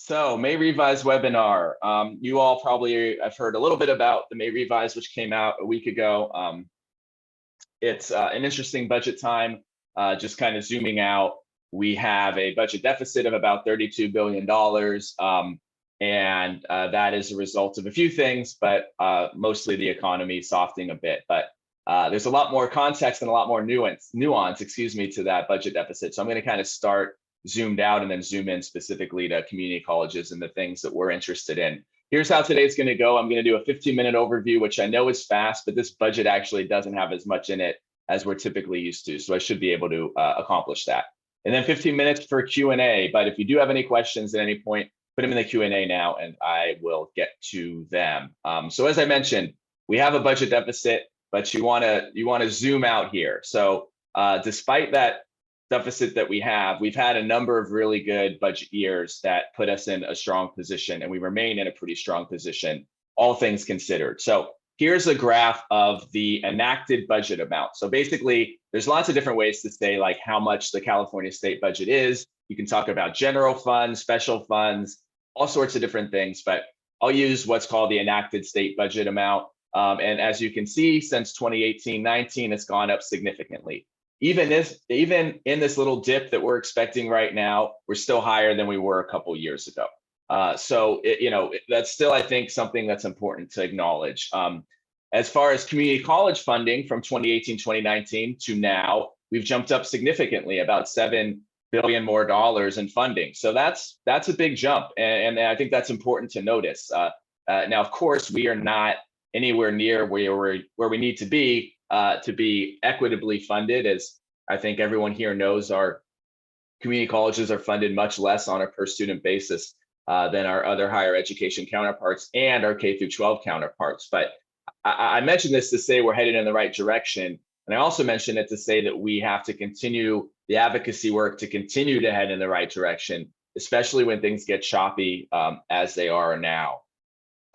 So May Revise webinar. You all probably have heard a little bit about the May Revise, which came out a week ago. It's an interesting budget time. Just kind of zooming out, we have a budget deficit of about $32 billion. And that is a result of a few things, but mostly the economy softening a bit. But there's a lot more context and a lot more nuance, excuse me, to that budget deficit. So I'm going to kind of start zoomed out and then zoom in specifically to community colleges and the things that we're interested in. Here's how today's going to go. I'm going to do a 15-minute overview, which I know is fast, but this budget actually doesn't have as much in it as we're typically used to. So I should be able to accomplish that. And then 15 minutes for Q&A. But if you do have any questions at any point, put them in the Q&A now and I will get to them. So as I mentioned, we have a budget deficit, but you want to zoom out here. So despite that deficit that we've had a number of really good budget years that put us in a strong position, and we remain in a pretty strong position, all things considered. So here's a graph of the enacted budget amount. So basically, there's lots of different ways to say like how much the California state budget is. You can talk about general funds, special funds, all sorts of different things, but I'll use what's called the enacted state budget amount. And as you can see, since 2018-19, it's gone up significantly. Even in this little dip that we're expecting right now, we're still higher than we were a couple years ago. So that's still, I think, something that's important to acknowledge. As far as community college funding from 2018-2019 to now, we've jumped up significantly, about $7 billion more in funding. So that's a big jump, and I think that's important to notice. Now, of course, we are not anywhere near where we need to be equitably funded. As I think everyone here knows, our community colleges are funded much less on a per student basis than our other higher education counterparts and our K through 12 counterparts. But I mentioned this to say we're headed in the right direction. And I also mentioned it to say that we have to continue the advocacy work to continue to head in the right direction, especially when things get choppy as they are now.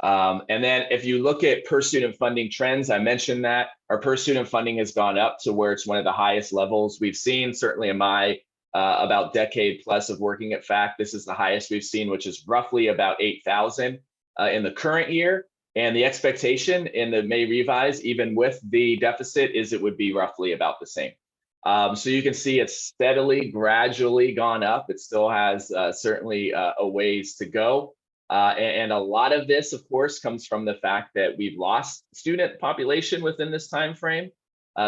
And then if you look at per student funding trends, I mentioned that our per student funding has gone up to where it's one of the highest levels we've seen, certainly in my about decade plus of working at FACCC. This is the highest we've seen, which is roughly about 8,000 in the current year. And the expectation in the May revise, even with the deficit, is it would be roughly about the same. So you can see it's steadily, gradually gone up. It still has certainly a ways to go. And a lot of this, of course, comes from the fact that we've lost student population within this time frame.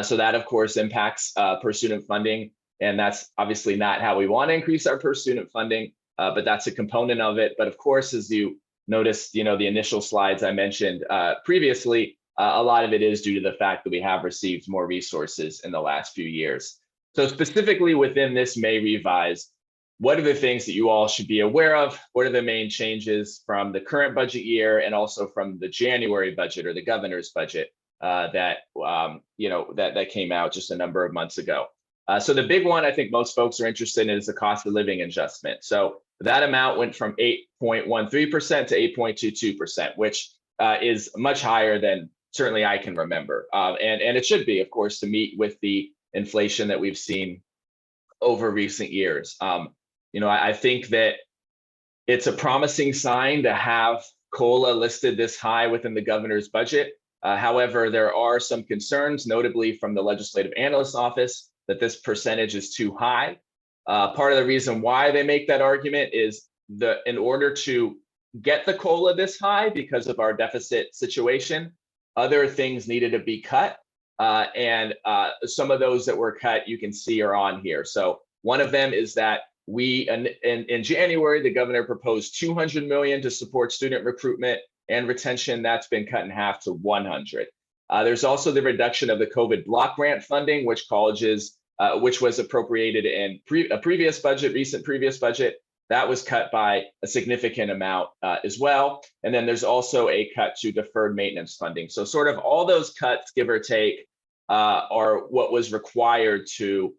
So that, of course, impacts per student funding. And that's obviously not how we want to increase our per student funding, but that's a component of it. But of course, as you noticed, the initial slides I mentioned previously, a lot of it is due to the fact that we have received more resources in the last few years. So specifically within this May revise, what are the things that you all should be aware of? What are the main changes from the current budget year and also from the January budget or the governor's budget that came out just a number of months ago? So the big one I think most folks are interested in is the cost of living adjustment. So that amount went from 8.13% to 8.22%, which is much higher than certainly I can remember. And it should be, of course, to meet with the inflation that we've seen over recent years. I think that it's a promising sign to have COLA listed this high within the governor's budget. However, there are some concerns, notably from the Legislative Analyst's Office, that this percentage is too high. Part of the reason why they make that argument is in order to get the COLA this high because of our deficit situation, other things needed to be cut. And some of those that were cut, you can see are on here. So one of them is that in January, the governor proposed $200 million to support student recruitment and retention. That's been cut in half to $100. There's also the reduction of the COVID block grant funding, which was appropriated in a previous budget, recent previous budget. That was cut by a significant amount as well. And then there's also a cut to deferred maintenance funding. So sort of all those cuts, give or take, are what was required to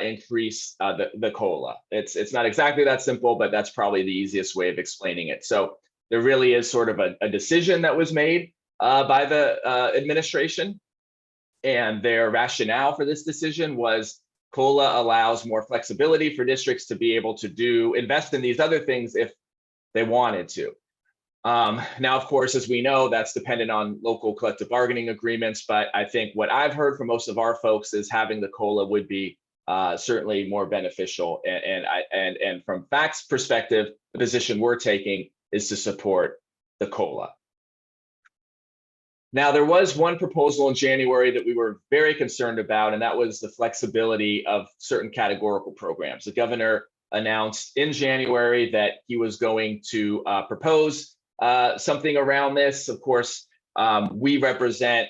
increase the COLA. It's not exactly that simple, but that's probably the easiest way of explaining it. So there really is sort of a decision that was made by the administration, and their rationale for this decision was COLA allows more flexibility for districts to be able to invest in these other things if they wanted to. Now, of course, as we know, that's dependent on local collective bargaining agreements. But I think what I've heard from most of our folks is having the COLA would be certainly more beneficial. And from FACC's perspective, the position we're taking is to support the COLA. Now, there was one proposal in January that we were very concerned about, and that was the flexibility of certain categorical programs. The governor announced in January that he was going to propose something around this. Of course, we represent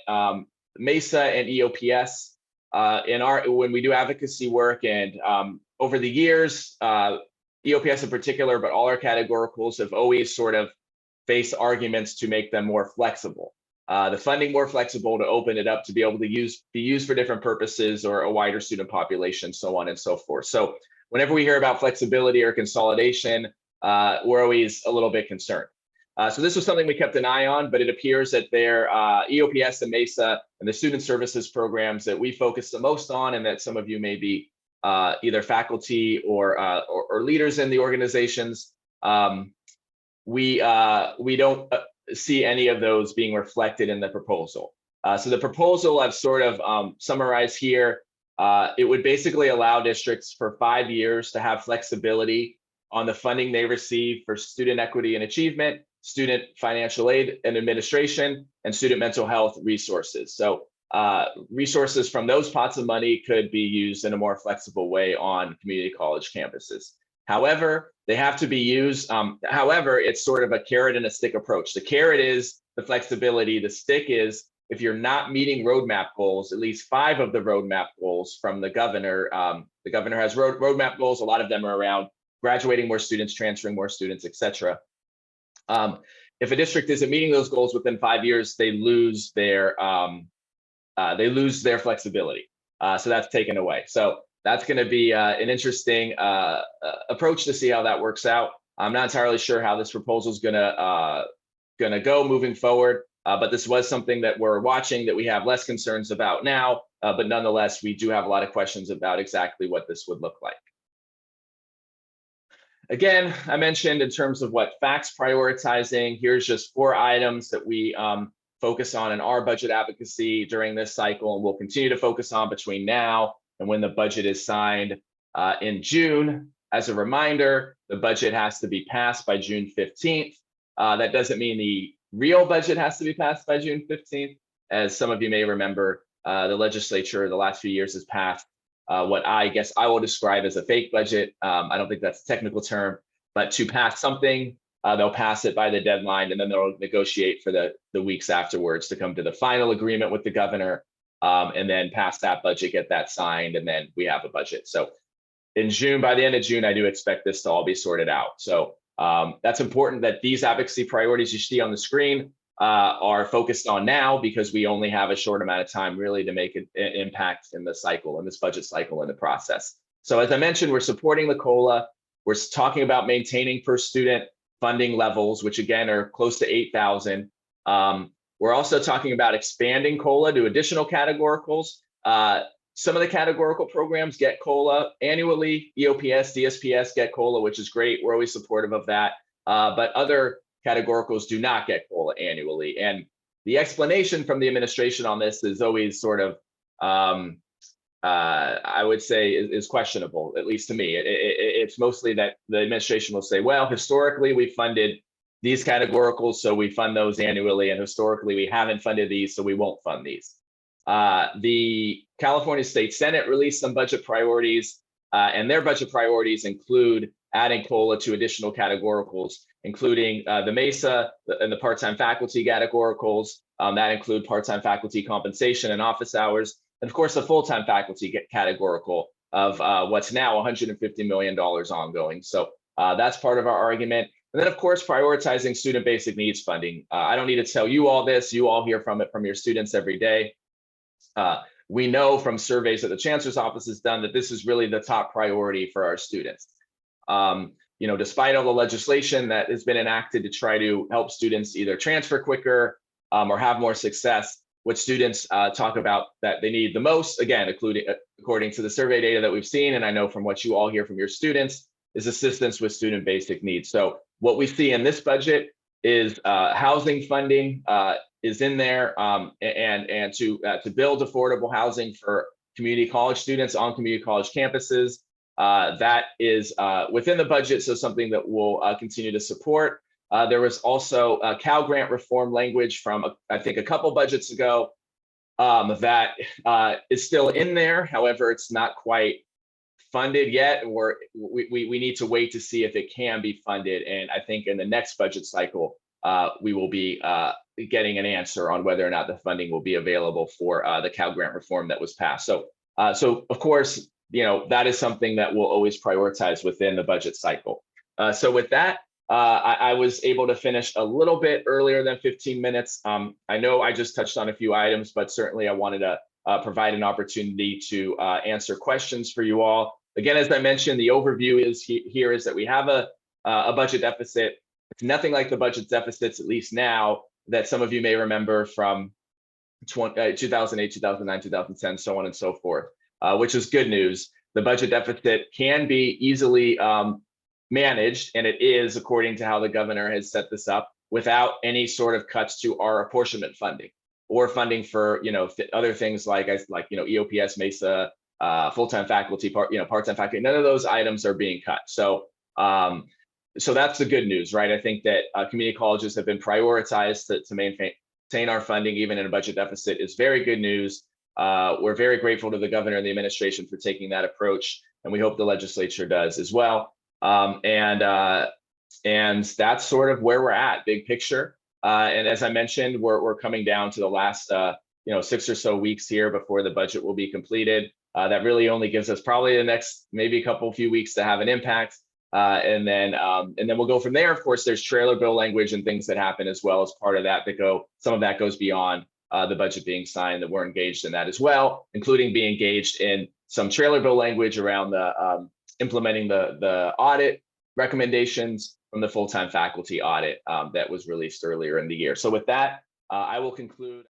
MESA and EOPS when we do advocacy work, and over the years, EOPS in particular, but all our categoricals have always sort of faced arguments to make them more flexible. The funding more flexible, to open it up to be able to be used for different purposes or a wider student population, so on and so forth. So whenever we hear about flexibility or consolidation, we're always a little bit concerned. So this was something we kept an eye on, but it appears that their EOPS and MESA and the student services programs that we focus the most on, and that some of you may be either faculty or leaders in the organizations, we don't see any of those being reflected in the proposal. So the proposal I've sort of summarized here. It would basically allow districts for 5 years to have flexibility on the funding they receive for student equity and achievement, student financial aid and administration, and student mental health resources. So resources from those pots of money could be used in a more flexible way on community college campuses. However, they have to be used. However, it's sort of a carrot and a stick approach. The carrot is the flexibility. The stick is if you're not meeting roadmap goals, at least 5 of the roadmap goals from the governor. The governor has roadmap goals. A lot of them are around graduating more students, transferring more students, et cetera. If a district isn't meeting those goals within 5 years, they lose their flexibility. So that's taken away. So that's going to be an interesting approach to see how that works out. I'm not entirely sure how this proposal is going to go moving forward, but this was something that we're watching that we have less concerns about now. But nonetheless, we do have a lot of questions about exactly what this would look like. Again, I mentioned in terms of what FACC's prioritizing, here's just 4 items that we focus on in our budget advocacy during this cycle, and we'll continue to focus on between now and when the budget is signed in June. As a reminder, the budget has to be passed by June 15th. That doesn't mean the real budget has to be passed by June 15th. As some of you may remember, the legislature the last few years has passed what I guess I will describe as a fake budget. I don't think that's a technical term, but to pass something, they'll pass it by the deadline, and then they'll negotiate for the weeks afterwards to come to the final agreement with the governor, and then pass that budget, get that signed, and then we have a budget. So in June, by the end of June, I do expect this to all be sorted out. So that's important that these advocacy priorities you see on the screen are focused on now, because we only have a short amount of time really to make an impact in the cycle, in this budget cycle, in the process. So as I mentioned, we're supporting the COLA. We're talking about maintaining per student funding levels, which again are close to 8,000. We're also talking about expanding COLA to additional categoricals. Some of the categorical programs get COLA annually. EOPS, DSPS get COLA, which is great. We're always supportive of that. But other categoricals do not get COLA annually. And the explanation from the administration on this is always sort of, I would say, is questionable, at least to me. It's mostly that the administration will say, well, historically, we funded these categoricals, so we fund those annually, and historically, we haven't funded these, so we won't fund these. The California State Senate released some budget priorities, and their budget priorities include adding COLA to additional categoricals, including the MESA and the part-time faculty categoricals. That include part-time faculty compensation and office hours, and of course, the full-time faculty categorical of what's now $150 million ongoing. So that's part of our argument. And then, of course, prioritizing student basic needs funding. I don't need to tell you all this. You all hear from it from your students every day. We know from surveys that the Chancellor's Office has done that this is really the top priority for our students. Despite all the legislation that has been enacted to try to help students either transfer quicker or have more success, what students talk about that they need the most, again, according to the survey data that we've seen, and I know from what you all hear from your students, is assistance with student basic needs. So What we see in this budget is housing funding is in there, and to build affordable housing for community college students on community college campuses. That is within the budget, so something that we'll continue to support. There was also a Cal Grant reform language from, I think, a couple budgets ago that is still in there. However, it's not quite funded yet, or we need to wait to see if it can be funded. And I think in the next budget cycle, we will be getting an answer on whether or not the funding will be available for the Cal Grant reform that was passed. So of course, that is something that we'll always prioritize within the budget cycle. So with that, I was able to finish a little bit earlier than 15 minutes. I know I just touched on a few items, but certainly I wanted to provide an opportunity to answer questions for you all. Again, as I mentioned, the overview is that we have a budget deficit. It's nothing like the budget deficits, at least now, that some of you may remember from 2008, 2009, 2010, so on and so forth, which is good news. The budget deficit can be easily managed, and it is, according to how the governor has set this up, without any sort of cuts to our apportionment funding or funding for other things like EOPS, MESA, full-time faculty, part-time faculty. None of those items are being cut. So that's the good news, right? I think that community colleges have been prioritized to maintain our funding even in a budget deficit is very good news. We're very grateful to the governor and the administration for taking that approach, and we hope the legislature does as well. And that's sort of where we're at, big picture. And as I mentioned, we're coming down to the last 6 or so weeks here before the budget will be completed. That really only gives us probably the next maybe few weeks to have an impact. And then we'll go from there. Of course, there's trailer bill language and things that happen as well as part of that some of that goes beyond the budget being signed, that we're engaged in that as well, including being engaged in some trailer bill language around the implementing the audit recommendations from the full-time faculty audit that was released earlier in the year. So with that, I will conclude.